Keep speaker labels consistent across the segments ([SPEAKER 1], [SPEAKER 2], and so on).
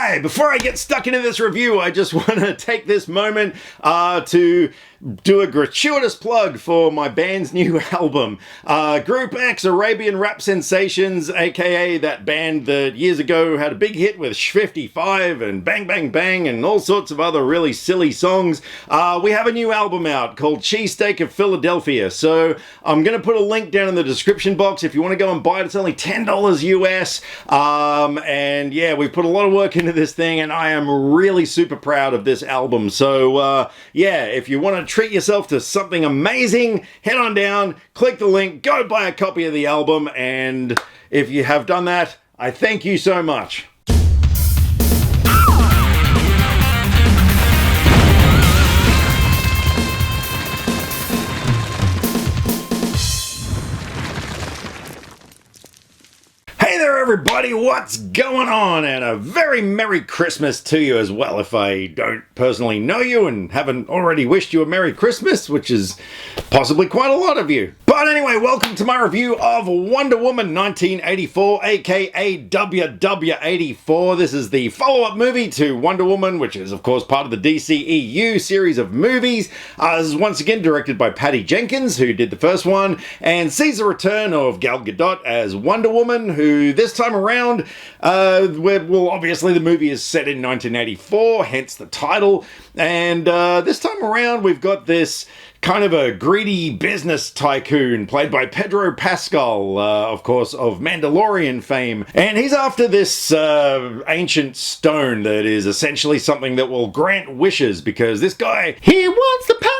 [SPEAKER 1] Hi, before I get stuck into this review, I just want to take this moment to do a gratuitous plug for my band's new album. Group X, Arabian Rap Sensations, aka that band that years ago had a big hit with Sh55 and Bang Bang Bang and all sorts of other really silly songs. We have a new album out called Cheesesteak of Philadelphia, so I'm going to put a link down in the description box if you want to go and buy it. It's only $10 US, and yeah, we've put a lot of work into this thing, and I am really super proud of this album. So yeah, if you want to treat yourself to something amazing, head on down, click the link, go buy a copy of the album, and if you have done that, I thank you so much. Hey there everybody, what's going on? And a very Merry Christmas to you as well, if I don't personally know you and haven't already wished you a Merry Christmas, which is possibly quite a lot of you. But anyway, welcome to my review of Wonder Woman 1984, aka WW84. This is the follow-up movie to Wonder Woman, which is of course part of the DCEU series of movies. This is once again directed by Patty Jenkins, who did the first one, and sees the return of Gal Gadot as Wonder Woman, who this time around, well, obviously the movie is set in 1984, hence the title, and this time around we've got this kind of a greedy business tycoon played by Pedro Pascal, of course, of Mandalorian fame. And he's after this ancient stone that is essentially something that will grant wishes, because this guy, he wants the power!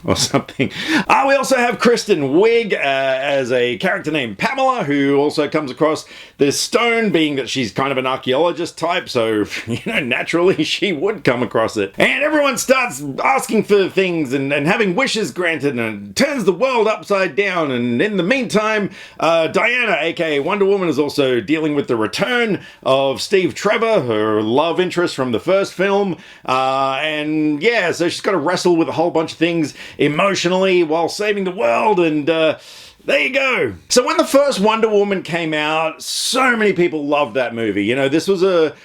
[SPEAKER 1] or something. We also have Kristen Wiig as a character named Pamela, who also comes across this stone, being that she's kind of an archaeologist type, so, you know, naturally she would come across it. And everyone starts asking for things and having wishes granted, and it turns the world upside down. And in the meantime, Diana, aka Wonder Woman, is also dealing with the return of Steve Trevor, her love interest from the first film. And yeah, so she's got to wrestle with a whole bunch of things emotionally while saving the world, and there you go. So when the first Wonder Woman came out, so many people loved that movie. You know, this was a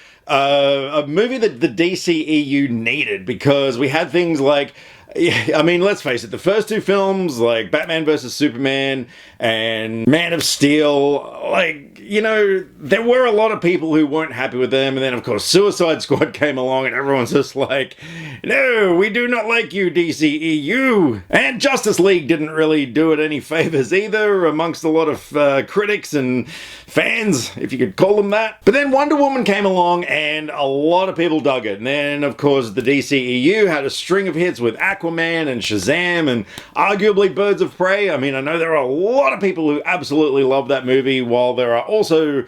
[SPEAKER 1] movie that the DCEU needed, because we had things like, I mean, let's face it, the first two films, like Batman vs. Superman and Man of Steel, like, you know, there were a lot of people who weren't happy with them. And then, of course, Suicide Squad came along and everyone's just like, no, we do not like you, DCEU. And Justice League didn't really do it any favors either, amongst a lot of critics and fans, if you could call them that. But then Wonder Woman came along and a lot of people dug it. And then, of course, the DCEU had a string of hits with Aquaman and Shazam and arguably Birds of Prey. I mean, I know there are a lot of people who absolutely love that movie, while there are also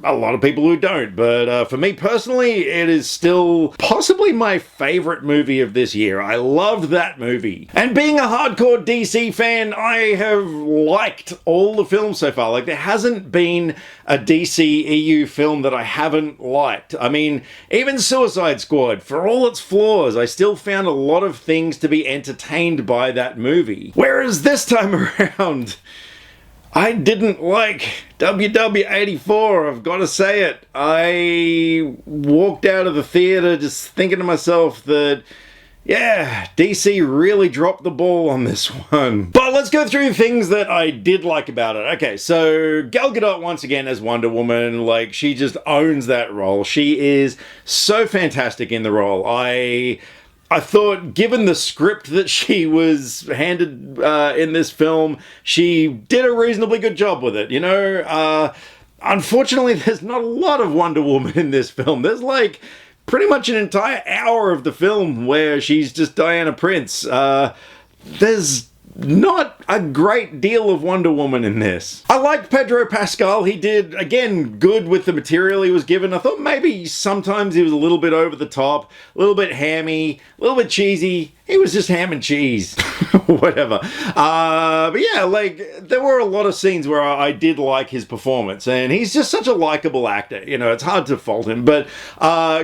[SPEAKER 1] a lot of people who don't. But for me personally, it is still possibly my favorite movie of this year. I loved that movie. And being a hardcore DC fan, I have liked all the films so far. Like, there hasn't been a DCEU film that I haven't liked. I mean, even Suicide Squad, for all its flaws, I still found a lot of things to be entertained by that movie. Whereas this time around, I didn't like WW84, I've got to say it. I walked out of the theater just thinking to myself that, yeah, DC really dropped the ball on this one. But let's go through things that I did like about it. Okay, so Gal Gadot once again as Wonder Woman, like, she just owns that role. She is so fantastic in the role. I thought, given the script that she was handed in this film, she did a reasonably good job with it, you know? Unfortunately, there's not a lot of Wonder Woman in this film. There's like pretty much an entire hour of the film where she's just Diana Prince. There's not a great deal of Wonder Woman in this. I liked Pedro Pascal. He did, again, good with the material he was given. I thought maybe sometimes he was a little bit over the top, a little bit hammy, a little bit cheesy. He was just ham and cheese. Whatever. But yeah, like, there were a lot of scenes where I did like his performance, and he's just such a likable actor. You know, it's hard to fault him. But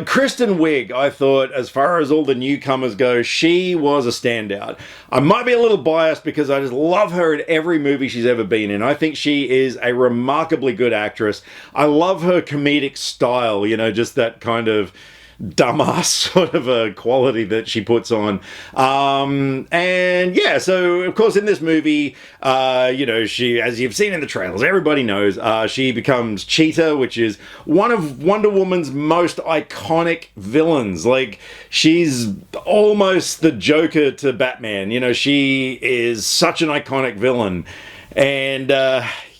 [SPEAKER 1] Kristen Wiig, I thought, as far as all the newcomers go, she was a standout. I might be a little biased just because I just love her in every movie she's ever been in. I think she is a remarkably good actress. I love her comedic style, you know, just that kind of dumbass sort of a quality that she puts on. And yeah, so of course in this movie, you know, she, as you've seen in the trailers, everybody knows, she becomes Cheetah, which is one of Wonder Woman's most iconic villains. Like, she's almost the Joker to Batman. You know, she is such an iconic villain. And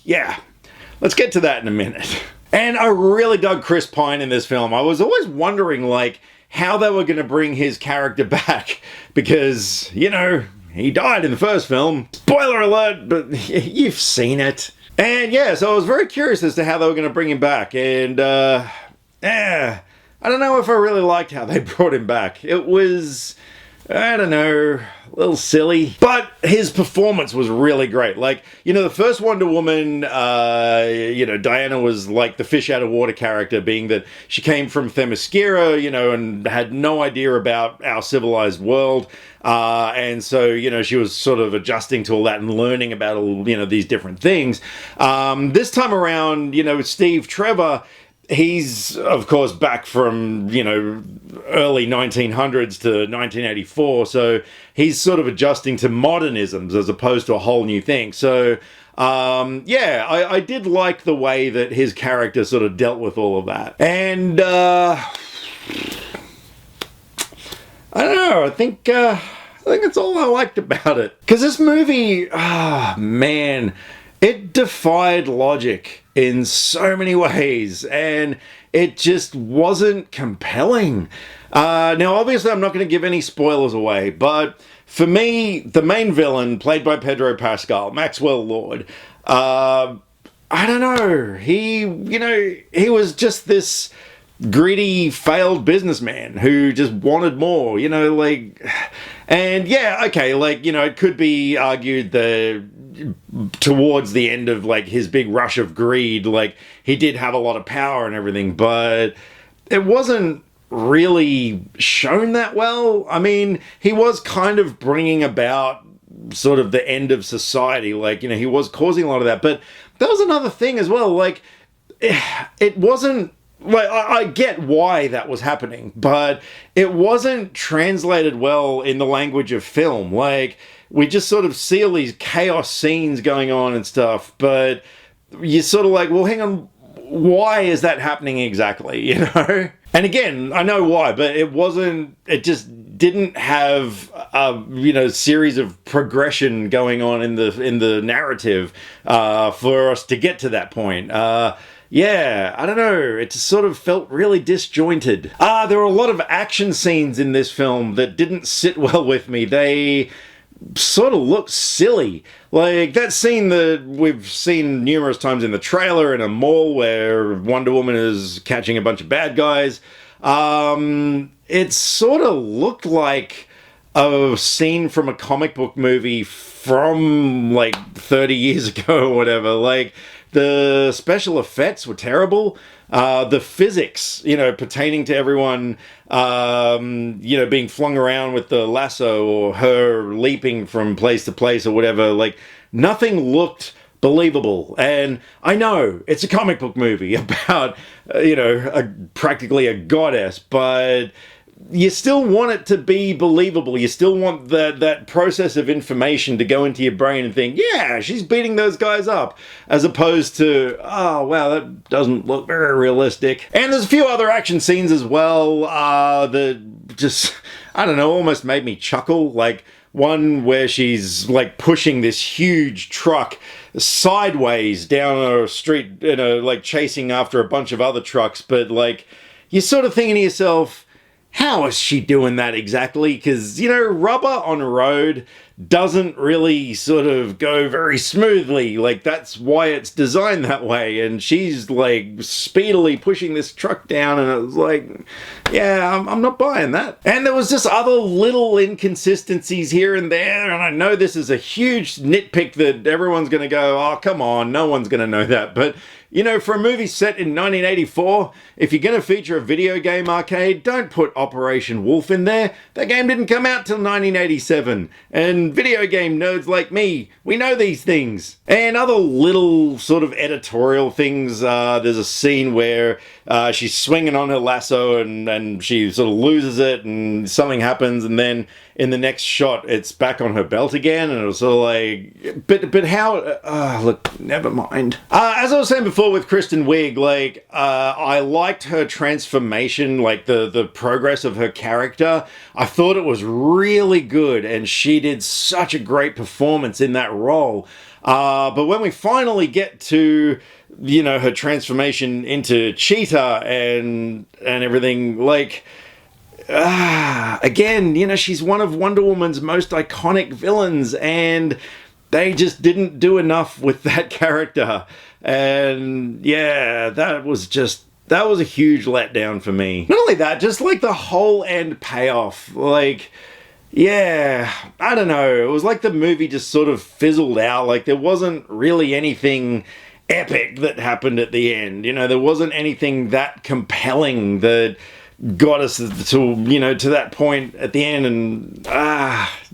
[SPEAKER 1] yeah, let's get to that in a minute. And I really dug Chris Pine in this film. I was always wondering, like, how they were going to bring his character back. Because, you know, he died in the first film. Spoiler alert, but you've seen it. And yeah, so I was very curious as to how they were going to bring him back. And, yeah, I don't know if I really liked how they brought him back. It was, I don't know, a little silly, but his performance was really great. Like, you know, the first Wonder Woman, you know, Diana was like the fish out of water character, being that she came from Themyscira, you know, and had no idea about our civilized world. And so, you know, she was sort of adjusting to all that and learning about all, you know, these different things. This time around, you know, Steve Trevor, he's, of course, back from, you know, early 1900s to 1984, so he's sort of adjusting to modernisms as opposed to a whole new thing. So, yeah, I did like the way that his character sort of dealt with all of that. And, I don't know, I think that's all I liked about it. Because this movie, man, it defied logic in so many ways, and it just wasn't compelling. Now, obviously, I'm not going to give any spoilers away, but for me, the main villain, played by Pedro Pascal, Maxwell Lord, I don't know, he was just this greedy, failed businessman who just wanted more, you know, like, and yeah, okay, like, you know, it could be argued that towards the end of, like, his big rush of greed, like, he did have a lot of power and everything, but it wasn't really shown that well. I mean, he was kind of bringing about sort of the end of society, like, you know, he was causing a lot of that, but that was another thing as well, like, it wasn't, like, I get why that was happening, but it wasn't translated well in the language of film. Like, we just sort of see all these chaos scenes going on and stuff, but you're sort of like, well, hang on, why is that happening exactly, you know? And again, I know why, but it just didn't have a, you know, series of progression going on in the narrative for us to get to that point. Yeah, I don't know, it just sort of felt really disjointed. There were a lot of action scenes in this film that didn't sit well with me. They sort of looked silly. Like that scene that we've seen numerous times in the trailer in a mall where Wonder Woman is catching a bunch of bad guys. It sort of looked like a scene from a comic book movie from like 30 years ago or whatever. Like, the special effects were terrible. The physics, you know, pertaining to everyone, you know, being flung around with the lasso or her leaping from place to place or whatever, like, nothing looked believable. And I know it's a comic book movie about, you know, practically a goddess, but you still want it to be believable. You still want that process of information to go into your brain and think, yeah, she's beating those guys up, as opposed to, oh, wow, that doesn't look very realistic. And there's a few other action scenes as well that just, I don't know, almost made me chuckle. Like one where she's like pushing this huge truck sideways down a street, you know, like chasing after a bunch of other trucks. But like, you're sort of thinking to yourself, how is she doing that exactly? Because, you know, rubber on a road doesn't really sort of go very smoothly. Like, that's why it's designed that way. And she's, like, speedily pushing this truck down, and it was like, yeah, I'm not buying that. And there was just other little inconsistencies here and there, and I know this is a huge nitpick that everyone's going to go, oh, come on, no one's going to know that. But you know, for a movie set in 1984, if you're going to feature a video game arcade, don't put Operation Wolf in there. That game didn't come out till 1987. And video game nerds like me, we know these things. And other little sort of editorial things, there's a scene where she's swinging on her lasso and she sort of loses it and something happens, and then in the next shot it's back on her belt again, and it was sort of like, but how, look, never mind. As I was saying before with Kristen Wiig, like, I liked her transformation, like the progress of her character. I thought it was really good, and she did such a great performance in that role. But when we finally get to, you know, her transformation into Cheetah and everything, like, again, you know, she's one of Wonder Woman's most iconic villains, and they just didn't do enough with that character. And yeah, that was a huge letdown for me. Not only that, just like the whole end payoff, like, yeah, I don't know. It was like the movie just sort of fizzled out. Like, there wasn't really anything epic that happened at the end. You know, there wasn't anything that compelling that got us to, you know, to that point at the end. And,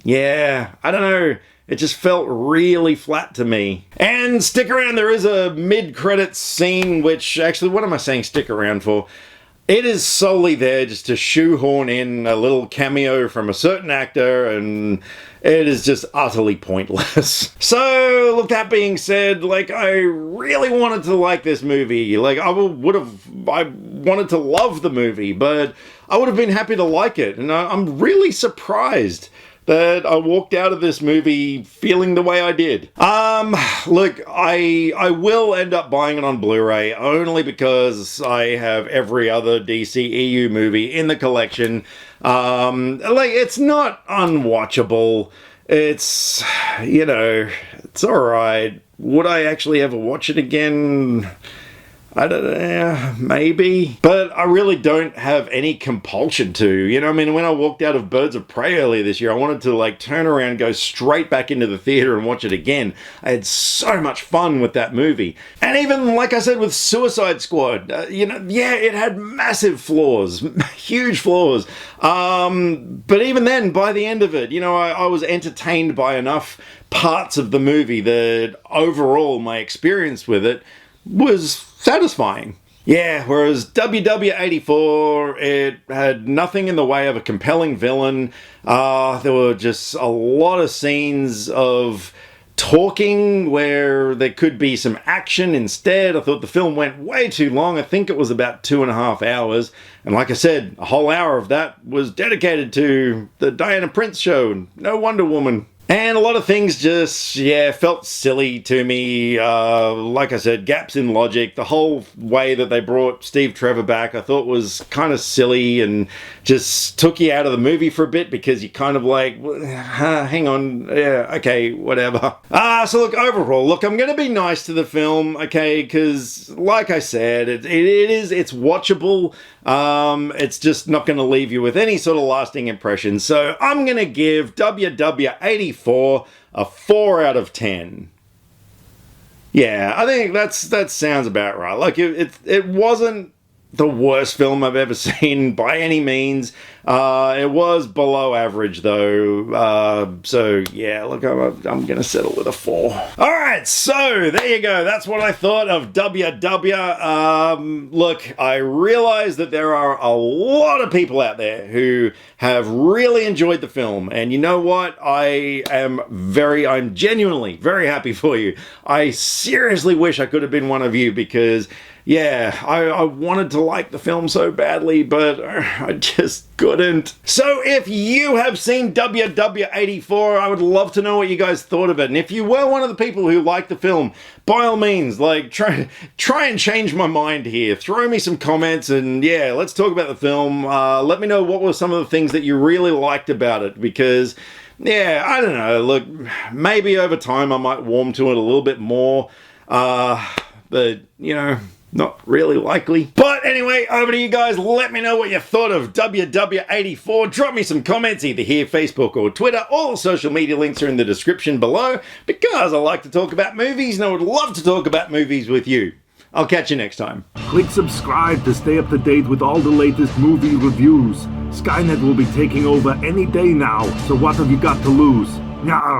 [SPEAKER 1] yeah, I don't know. It just felt really flat to me. And stick around, there is a mid-credits scene, which, actually, what am I saying stick around for? It is solely there just to shoehorn in a little cameo from a certain actor, and it is just utterly pointless. So, look, that being said, like, I really wanted to like this movie. Like, I wanted to love the movie, but I would have been happy to like it. And I'm really surprised that I walked out of this movie feeling the way I did. Look, I will end up buying it on Blu-ray only because I have every other DCEU movie in the collection. Like, it's not unwatchable. It's, you know, it's alright. Would I actually ever watch it again? I don't know, maybe. But I really don't have any compulsion to. You know, I mean, when I walked out of Birds of Prey earlier this year, I wanted to, like, turn around, go straight back into the theater and watch it again. I had so much fun with that movie. And even, like I said, with Suicide Squad, you know, yeah, it had massive flaws, huge flaws. But even then, by the end of it, you know, I was entertained by enough parts of the movie that overall my experience with it was satisfying. Yeah, whereas WW84, it had nothing in the way of a compelling villain. There were just a lot of scenes of talking where there could be some action instead. I thought the film went way too long. I think it was about 2.5 hours. And like I said, a whole hour of that was dedicated to the Diana Prince show. No Wonder Woman. And a lot of things just, yeah, felt silly to me. Like I said, gaps in logic. The whole way that they brought Steve Trevor back, I thought was kind of silly and just took you out of the movie for a bit because you kind of like, hang on, yeah, okay, whatever. So look, overall, look, I'm going to be nice to the film, okay, because like I said, it's watchable. It's just not going to leave you with any sort of lasting impression. So I'm going to give WW84 a 4 out of 10. Yeah, I think that sounds about right. Like, it wasn't the worst film I've ever seen by any means. It was below average though. So yeah, look, I'm gonna settle with a 4. Alright, so there you go. That's what I thought of WW. Look, I realize that there are a lot of people out there who have really enjoyed the film, and you know what? I'm genuinely very happy for you. I seriously wish I could have been one of you, because yeah, I wanted to like the film so badly, but I just couldn't. So if you have seen WW84, I would love to know what you guys thought of it. And if you were one of the people who liked the film, by all means, like, try and change my mind here. Throw me some comments and yeah, let's talk about the film. Let me know what were some of the things that you really liked about it, because yeah, I don't know, look, maybe over time I might warm to it a little bit more. But you know, not really likely. But anyway, over to you guys. Let me know what you thought of WW84. Drop me some comments either here, Facebook or Twitter. All social media links are in the description below, because I like to talk about movies and I would love to talk about movies with you. I'll catch you next time.
[SPEAKER 2] Click subscribe to stay up to date with all the latest movie reviews. Skynet will be taking over any day now, so what have you got to lose? Nyah.